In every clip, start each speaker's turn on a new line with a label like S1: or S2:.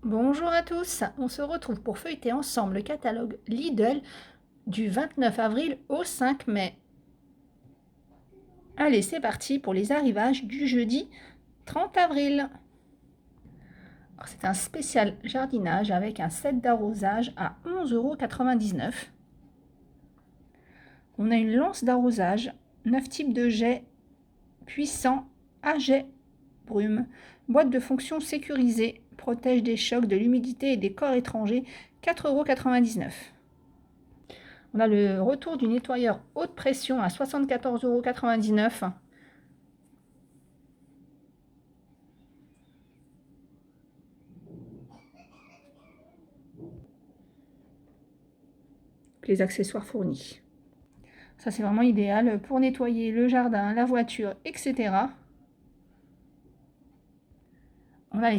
S1: Bonjour à tous, on se retrouve pour feuilleter ensemble le catalogue Lidl du 29 avril au 5 mai. Allez, c'est parti pour les arrivages du jeudi 30 avril. C'est un spécial jardinage avec un set d'arrosage à 11,99 €. On a une lance d'arrosage, 9 types de jets puissants à jet brume, boîte de fonction sécurisée, protège des chocs, de l'humidité et des corps étrangers, 4,99 €. On a le retour du nettoyeur haute pression à 74,99 €. Les accessoires fournis. Ça, c'est vraiment idéal pour nettoyer le jardin, la voiture, etc. On a les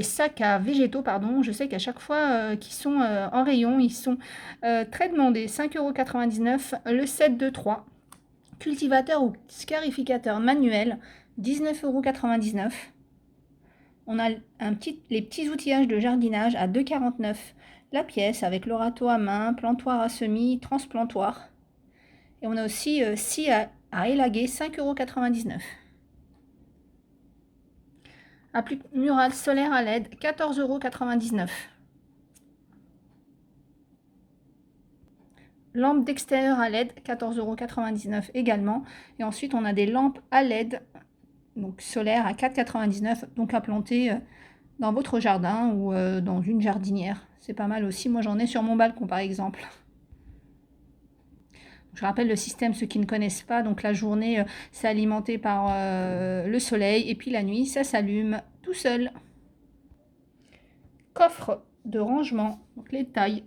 S1: sacs à végétaux, pardon. Je sais qu'à chaque fois qu'ils sont en rayon, ils sont très demandés. 5,99 €, le set de 3. Cultivateur ou scarificateur manuel, 19,99 €. On a les petits outillages de jardinage à 2,49 € la pièce avec le râteau à main, plantoir à semis, transplantoir. Et on a aussi scie à élaguer, 5,99 €. Applique murale solaire à LED, 14,99 €. Lampe d'extérieur à LED, 14,99 € également. Et ensuite, on a des lampes à LED, donc solaires, à 4,99 €, donc à planter dans votre jardin ou dans une jardinière. C'est pas mal aussi. Moi, j'en ai sur mon balcon, par exemple. Je rappelle le système, ceux qui ne connaissent pas. Donc la journée, c'est alimenté par le soleil. Et puis la nuit, ça s'allume tout seul. Coffre de rangement, donc les tailles.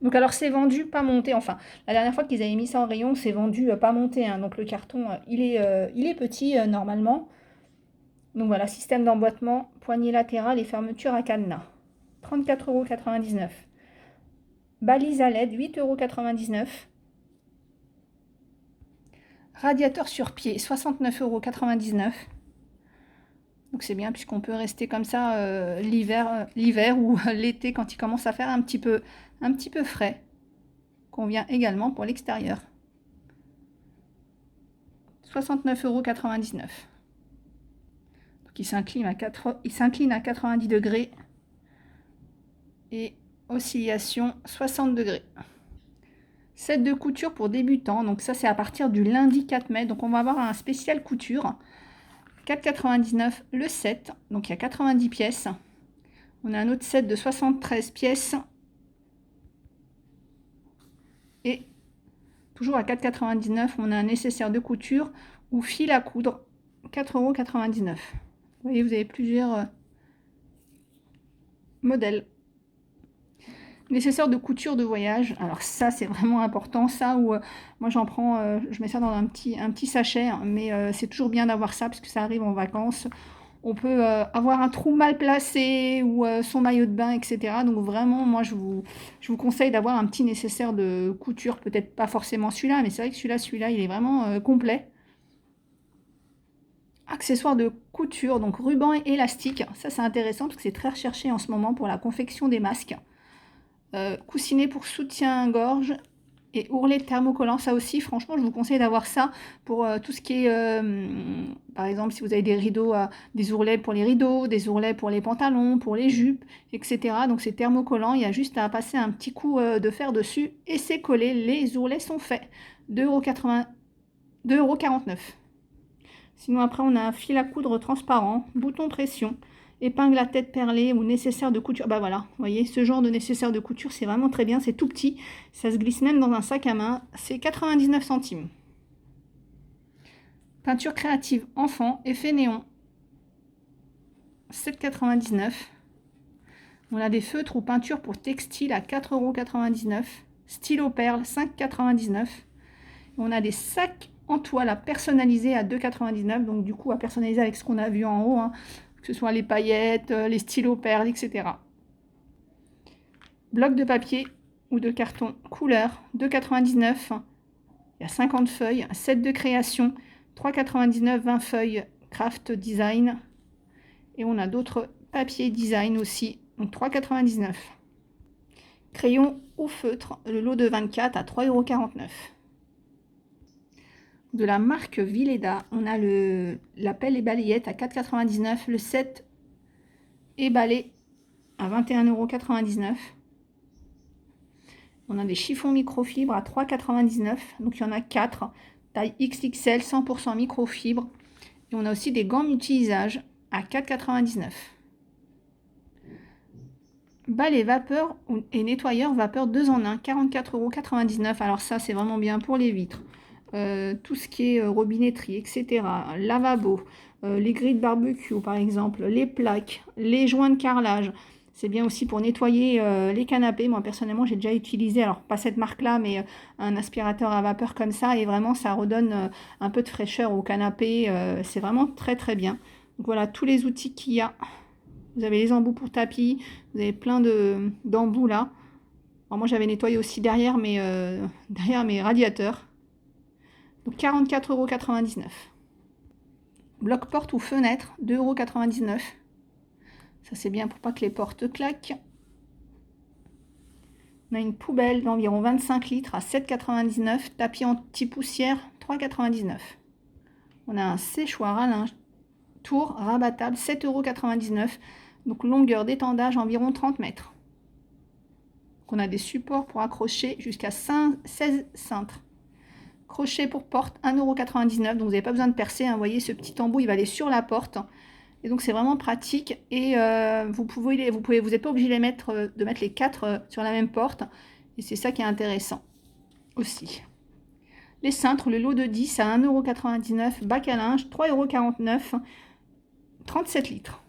S1: Donc alors c'est vendu pas monté, enfin la dernière fois qu'ils avaient mis ça en rayon, c'est vendu pas monté, hein. Donc le carton il est petit normalement. Donc voilà, système d'emboîtement, poignée latérale et fermeture à cadenas. 34,99 €. Balise à LED, 8,99 €. Radiateur sur pied, 69,99 €. Donc c'est bien puisqu'on peut rester comme ça l'hiver ou l'été quand il commence à faire un petit peu frais. Convient également pour l'extérieur. 69,99 €. Donc il s'incline à 90 degrés et oscillation 60 degrés. Set de couture pour débutants, donc ça c'est à partir du lundi 4 mai, donc on va avoir un spécial couture. 4,99 € le set, donc il y a 90 pièces. On a un autre set de 73 pièces. Et toujours à 4,99 €, on a un nécessaire de couture ou fil à coudre, 4,99 €. Vous voyez, vous avez plusieurs modèles. Nécessaire de couture de voyage, alors ça c'est vraiment important, ça où moi j'en prends, je mets ça dans un petit sachet, hein, mais c'est toujours bien d'avoir ça parce que ça arrive en vacances. On peut avoir un trou mal placé ou son maillot de bain, etc. Donc vraiment, moi je vous conseille d'avoir un petit nécessaire de couture, peut-être pas forcément celui-là, mais c'est vrai que celui-là il est vraiment complet. Accessoires de couture, donc ruban et élastique, ça c'est intéressant parce que c'est très recherché en ce moment pour la confection des masques. Coussinet pour soutien-gorge et ourlet thermocollant, ça aussi franchement je vous conseille d'avoir ça pour tout ce qui est par exemple si vous avez des rideaux, des ourlets pour les rideaux, des ourlets pour les pantalons, pour les jupes, etc. Donc c'est thermocollant, il y a juste à passer un petit coup de fer dessus et c'est collé, les ourlets sont faits. 2,49 €. Sinon après on a un fil à coudre transparent, bouton pression, épingle à tête perlée ou nécessaire de couture. Bah voilà, vous voyez, ce genre de nécessaire de couture, c'est vraiment très bien, c'est tout petit. Ça se glisse même dans un sac à main. C'est 99 centimes. Peinture créative enfant, effet néon, 7,99 €. On a des feutres ou peintures pour textile à 4,99 €. Stylo perle, 5,99 €. On a des sacs en toile à personnaliser à 2,99 €. Donc du coup, à personnaliser avec ce qu'on a vu en haut, hein, que ce soit les paillettes, les stylos perles, etc. Bloc de papier ou de carton couleur, 2,99 €. Il y a 50 feuilles. Set de création, 3,99 €, 20 feuilles craft design. Et on a d'autres papiers design aussi, donc 3,99 €. Crayon au feutre, le lot de 24 à 3,49 €. De la marque Villeda, on a la pelle et balayette à 4,99 €, le set et balai à 21,99 €. On a des chiffons microfibres à 3,99 €, donc il y en a 4, taille XXL, 100% microfibre. Et on a aussi des gants multi-usage à 4,99 €. Balai vapeur et nettoyeur vapeur 2 en 1, 44,99 €. Alors ça, c'est vraiment bien pour les vitres. Tout ce qui est robinetterie, etc. Lavabo, les grilles de barbecue par exemple, les plaques, les joints de carrelage. C'est bien aussi pour nettoyer les canapés. Moi personnellement j'ai déjà utilisé, alors pas cette marque là, mais un aspirateur à vapeur comme ça, et vraiment ça redonne un peu de fraîcheur au canapé. C'est vraiment très très bien. Donc voilà tous les outils qu'il y a. Vous avez les embouts pour tapis, vous avez plein d'embouts là. Alors moi j'avais nettoyé aussi derrière mes radiateurs. Donc 44,99 €. Bloc porte ou fenêtre, 2,99 €. Ça c'est bien pour pas que les portes claquent. On a une poubelle d'environ 25 litres à 7,99 €. Tapis anti-poussière, 3,99 €. On a un séchoir à linge tour rabattable, 7,99 €. Donc longueur d'étendage environ 30 mètres. Donc on a des supports pour accrocher jusqu'à 16 cintres. Crochet pour porte, 1,99 €. Donc vous n'avez pas besoin de percer, hein. Vous voyez ce petit embout, il va aller sur la porte. Et donc c'est vraiment pratique. Et vous n'êtes pas obligé de mettre les 4 sur la même porte. Et c'est ça qui est intéressant aussi. Les cintres, le lot de 10 à 1,99 €. Bac à linge, 3,49 €. 37 litres.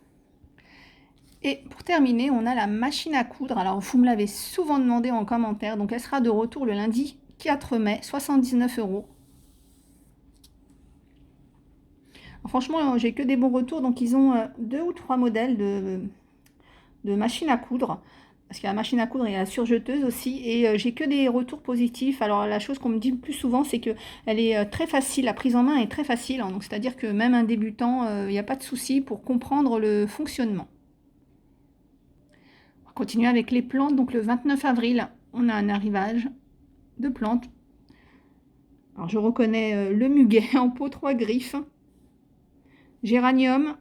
S1: Et pour terminer, on a la machine à coudre. Alors vous me l'avez souvent demandé en commentaire. Donc elle sera de retour le lundi 4 mai, 79 €. Franchement, j'ai que des bons retours. Donc ils ont 2 ou 3 modèles de machine à coudre. Parce qu'il y a la machine à coudre et la surjeteuse aussi. Et j'ai que des retours positifs. Alors la chose qu'on me dit le plus souvent, c'est qu'elle est très facile. La prise en main est très facile. Donc c'est-à-dire que même un débutant, il n'y a pas de souci pour comprendre le fonctionnement. On va continuer avec les plantes. Donc le 29 avril, on a un arrivage de plantes. Alors je reconnais le muguet en pot 3 griffes. Géranium,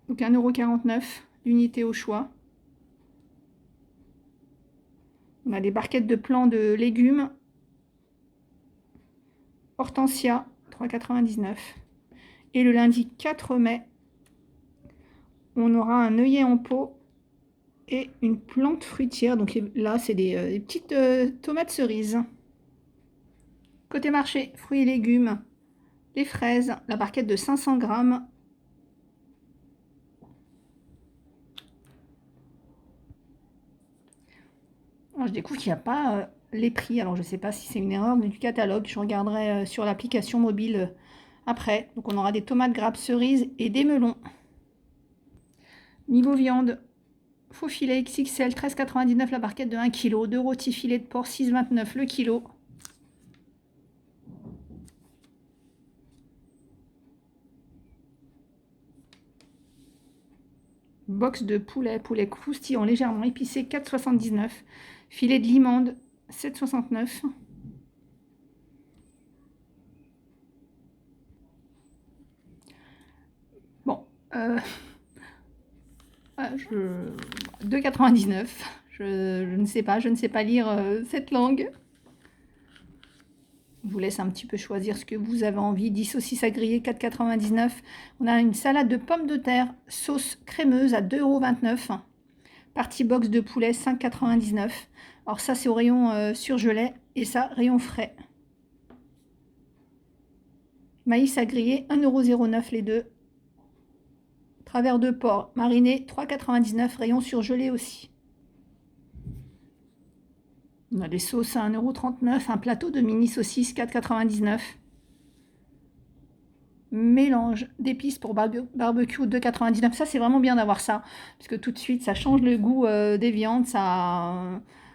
S1: donc 1,49 € l'unité au choix. On a des barquettes de plants de légumes. Hortensia, 3,99 €. Et le lundi 4 mai, on aura un œillet en pot et une plante fruitière. Donc là, c'est des petites tomates cerises. Côté marché, fruits et légumes, les fraises, la barquette de 500 grammes. Alors, je découvre qu'il n'y a pas les prix. Alors je ne sais pas si c'est une erreur du catalogue. Je regarderai sur l'application mobile après. Donc on aura des tomates grappes cerises et des melons. Niveau viande, faux filet XXL, 13,99 € la barquette de 1 kg. 2 rôtis filets de porc, 6,29 € le kilo. Box de poulet croustillant légèrement épicé, 4,79 €. Filet de limande, 7,69 €. Bon, 2,99 €. Je ne sais pas, je ne sais pas lire cette langue. Je vous laisse un petit peu choisir ce que vous avez envie. 10 saucisses à griller, 4,99 €. On a une salade de pommes de terre, sauce crémeuse à 2,29 €. Partie box de poulet, 5,99 €. Alors ça, c'est au rayon surgelé et ça, rayon frais. Maïs à griller, 1,09 € les deux. Travers de porc mariné, 3,99 €, rayon surgelé aussi. On a des sauces à 1,39 €, un plateau de mini saucisses, 4,99 €. Mélange d'épices pour barbecue, 2,99 €. Ça, c'est vraiment bien d'avoir ça, parce que tout de suite, ça change le goût des viandes.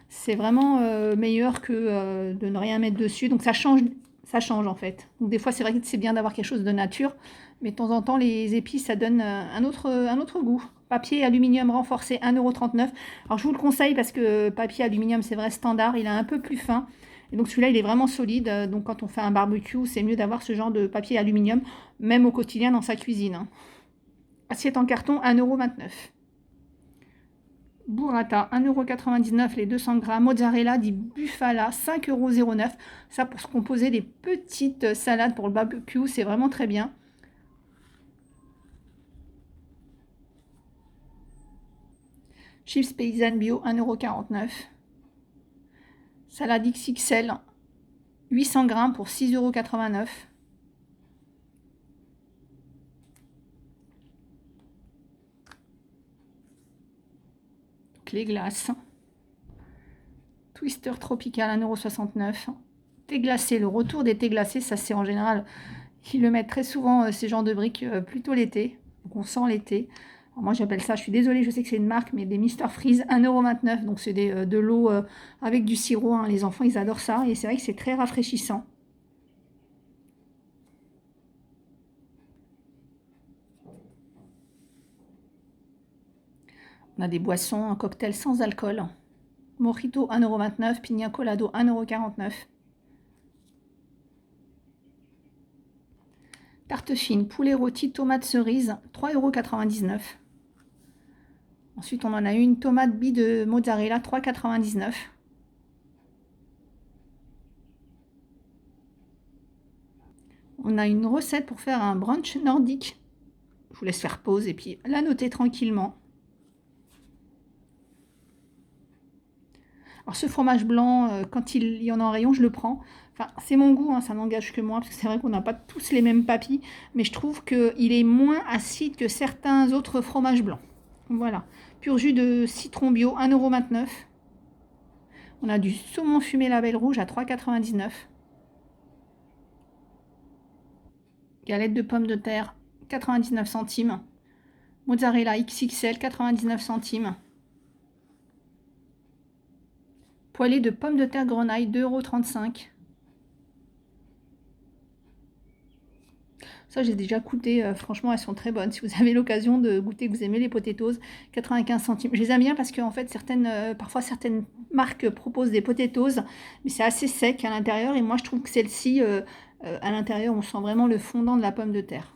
S1: C'est vraiment meilleur que de ne rien mettre dessus. Donc ça change ça change en fait. Donc des fois, c'est vrai que c'est bien d'avoir quelque chose de nature, mais de temps en temps, les épices, ça donne un autre goût. Papier aluminium renforcé, 1,39 €. Alors je vous le conseille parce que papier aluminium, c'est vrai standard, il est un peu plus fin. Et donc celui-là, il est vraiment solide. Donc quand on fait un barbecue, c'est mieux d'avoir ce genre de papier aluminium, même au quotidien dans sa cuisine, hein. Assiette en carton, 1,29 €. Burrata, 1,99 € les 200 grammes. Mozzarella di Bufala, 5,09 €. Ça, pour se composer des petites salades pour le barbecue, c'est vraiment très bien. Chips paysannes bio, 1,49 €. Salade XXL, 800 grammes pour 6,89 €. Donc les glaces. Twister tropical, 1,69 €. Thé glacé, le retour des thés glacés, ça c'est en général, ils le mettent très souvent, ces genres de briques, plutôt l'été. Donc on sent l'été. Moi j'appelle ça, je suis désolée, je sais que c'est une marque, mais des Mister Freeze, 1,29 €. Donc c'est de l'eau avec du sirop, hein. Les enfants ils adorent ça et c'est vrai que c'est très rafraîchissant. On a des boissons, un cocktail sans alcool. Mojito, 1,29 €. Pina Colado, 1,49 €. Tarte fine, poulet rôti, tomate cerise, 3,99 €. Ensuite, on en a une tomate bie de mozzarella, 3,99 €. On a une recette pour faire un brunch nordique. Je vous laisse faire pause et puis la noter tranquillement. Alors ce fromage blanc, quand il y en a en rayon, je le prends. Enfin, c'est mon goût, hein, ça n'engage que moi, parce que c'est vrai qu'on n'a pas tous les mêmes papilles, mais je trouve qu'il est moins acide que certains autres fromages blancs. Voilà. Pur jus de citron bio, 1,29 €. On a du saumon fumé label rouge à 3,99 €. Galette de pommes de terre, 99 centimes. Mozzarella XXL, 99 centimes. Poêlée de pommes de terre grenaille, 2,35 €. Ça, j'ai déjà goûté. Franchement, elles sont très bonnes. Si vous avez l'occasion de goûter, que vous aimez les potatoes, 95 centimes. Je les aime bien parce qu'en fait, parfois, certaines marques proposent des potatoes, mais c'est assez sec à l'intérieur. Et moi, je trouve que celle-ci, à l'intérieur, on sent vraiment le fondant de la pomme de terre.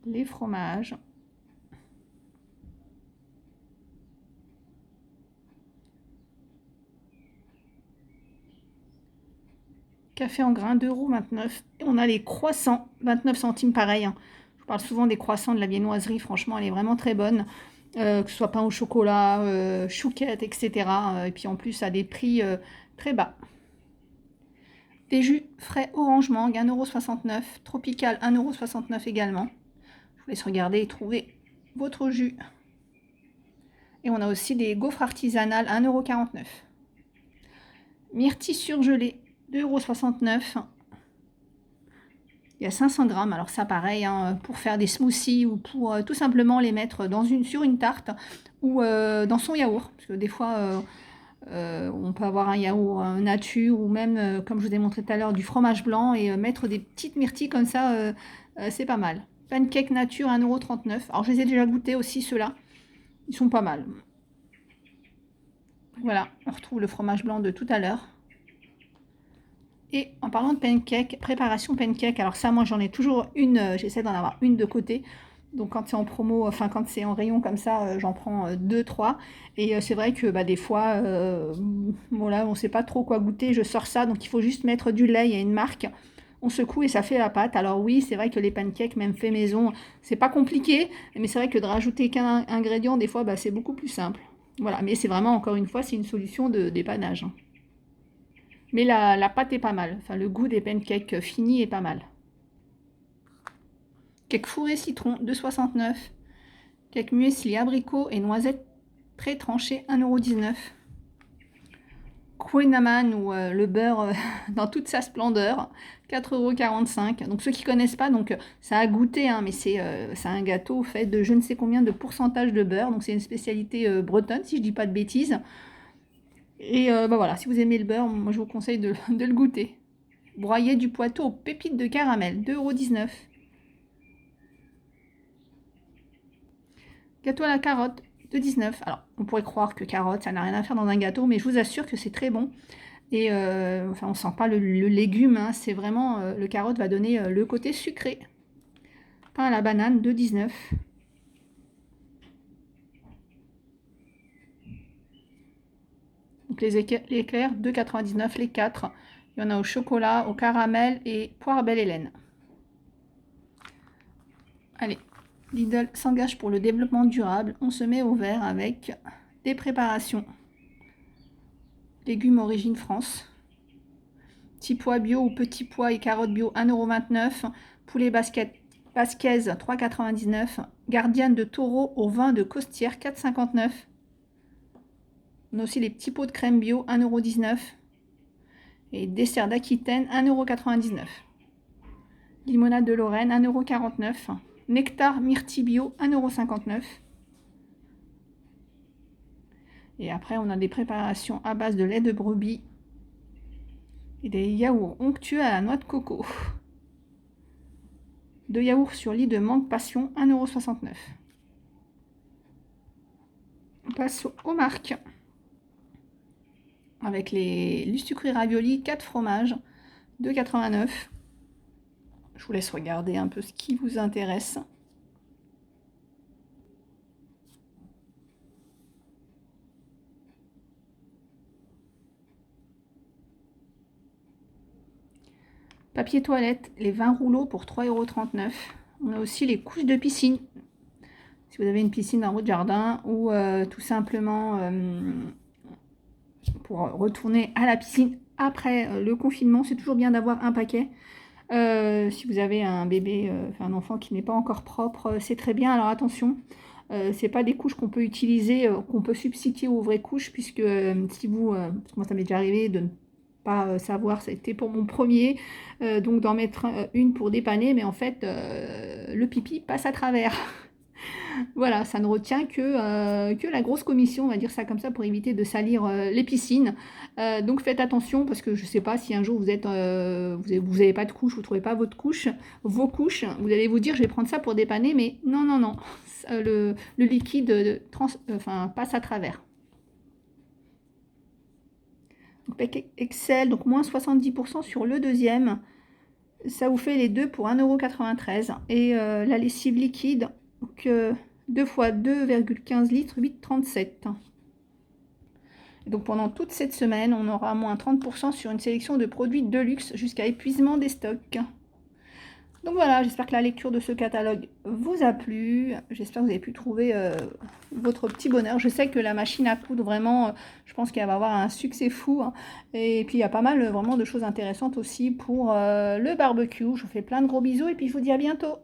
S1: Les fromages. Café en grains, 2,29 €. Et on a les croissants, 29 centimes, pareil, hein. Je parle souvent des croissants de la viennoiserie. Franchement, elle est vraiment très bonne. Que ce soit pain au chocolat, chouquette, etc. Et puis en plus, à des prix très bas. Des jus frais orange mangue, 1,69 €. Tropical, 1,69 € également. Je vous laisse regarder et trouver votre jus. Et on a aussi des gaufres artisanales, 1,49 €. Myrtille surgelée, 2,69 €. Il y a 500 grammes. Alors ça, pareil, hein, pour faire des smoothies ou pour tout simplement les mettre sur une tarte ou dans son yaourt. Parce que des fois, on peut avoir un yaourt nature ou même, comme je vous ai montré tout à l'heure, du fromage blanc et mettre des petites myrtilles comme ça, c'est pas mal. Pancake nature, 1,39 €. Alors je les ai déjà goûtés aussi, ceux-là. Ils sont pas mal. Voilà, on retrouve le fromage blanc de tout à l'heure. Et en parlant de pancake, préparation pancake, alors ça, moi j'en ai toujours une, j'essaie d'en avoir une de côté. Donc quand c'est en promo, enfin quand c'est en rayon comme ça, j'en prends 2, 3. Et c'est vrai que des fois, voilà, on ne sait pas trop quoi goûter, je sors ça. Donc il faut juste mettre du lait, il y a une marque. On secoue et ça fait la pâte. Alors oui, c'est vrai que les pancakes, même fait maison, c'est pas compliqué. Mais c'est vrai que de rajouter qu'un ingrédient, des fois, c'est beaucoup plus simple. Voilà, mais c'est vraiment, encore une fois, c'est une solution de dépannage, hein. Mais la pâte est pas mal. Enfin, le goût des pancakes finis est pas mal. Cake fourré citron, 2,69 €. Cake muesli abricot et noisettes pré-tranchées, 1,19 €. Kouenaman ou le beurre dans toute sa splendeur, 4,45 €. Donc ceux qui connaissent pas, donc ça a goûté, hein, mais c'est un gâteau fait de je ne sais combien de pourcentage de beurre. Donc c'est une spécialité bretonne, si je dis pas de bêtises. Et bah voilà, si vous aimez le beurre, moi je vous conseille de le goûter. Broyer du Poitou aux pépites de caramel, 2,19 €. Gâteau à la carotte, 2,19 €. Alors, on pourrait croire que carotte, ça n'a rien à faire dans un gâteau, mais je vous assure que c'est très bon. Et enfin, on sent pas le légume, hein, c'est vraiment, le carotte va donner le côté sucré. Pain à la banane, 2,19 €. Donc les éclairs, 2,99 € les 4. Il y en a au chocolat, au caramel et poire belle Hélène. Allez, Lidl s'engage pour le développement durable. On se met au vert avec des préparations. Légumes origine France. Petits pois bio ou petits pois et carottes bio, 1,29 €. Poulet basquez, 3,99 €. Gardienne de taureau au vin de Costière, 4,59 €. On a aussi les petits pots de crème bio, 1,19 €. Et dessert d'Aquitaine, 1,99 €. Limonade de Lorraine, 1,49 €. Nectar myrtille bio, 1,59 €. Et après, on a des préparations à base de lait de brebis et des yaourts onctueux à la noix de coco. 2 yaourts sur lit de mangue passion, 1,69 €. On passe aux marques. Avec les sucrés ravioli, 4 fromages, 2,89 €. Je vous laisse regarder un peu ce qui vous intéresse. Papier toilette, les 20 rouleaux pour 3,39 €. On a aussi les couches de piscine. Si vous avez une piscine dans votre jardin ou tout simplement pour retourner à la piscine après le confinement, c'est toujours bien d'avoir un paquet. Si vous avez un bébé, un enfant qui n'est pas encore propre, c'est très bien. Alors attention, c'est pas des couches qu'on peut utiliser, qu'on peut substituer aux vraies couches, puisque si vous, parce que moi ça m'est déjà arrivé de ne pas savoir, c'était pour mon premier, donc d'en mettre une pour dépanner, mais en fait, le pipi passe à travers. Voilà, ça ne retient que la grosse commission, on va dire ça comme ça, pour éviter de salir les piscines. Donc faites attention, parce que je ne sais pas si un jour vous avez pas de couche, vous ne trouvez pas vos couches, vous allez vous dire je vais prendre ça pour dépanner, mais non, non, non, le liquide passe à travers. Donc, Excel, donc moins 70% sur le deuxième. Ça vous fait les deux pour 1,93 €. Et la lessive liquide, donc 2 fois 2,15 litres, 8,37 €. Donc pendant toute cette semaine, on aura moins 30% sur une sélection de produits de luxe jusqu'à épuisement des stocks. Donc voilà, j'espère que la lecture de ce catalogue vous a plu. J'espère que vous avez pu trouver votre petit bonheur. Je sais que la machine à coudre, vraiment, je pense qu'elle va avoir un succès fou, hein. Et puis il y a pas mal vraiment de choses intéressantes aussi pour le barbecue. Je vous fais plein de gros bisous et puis je vous dis à bientôt.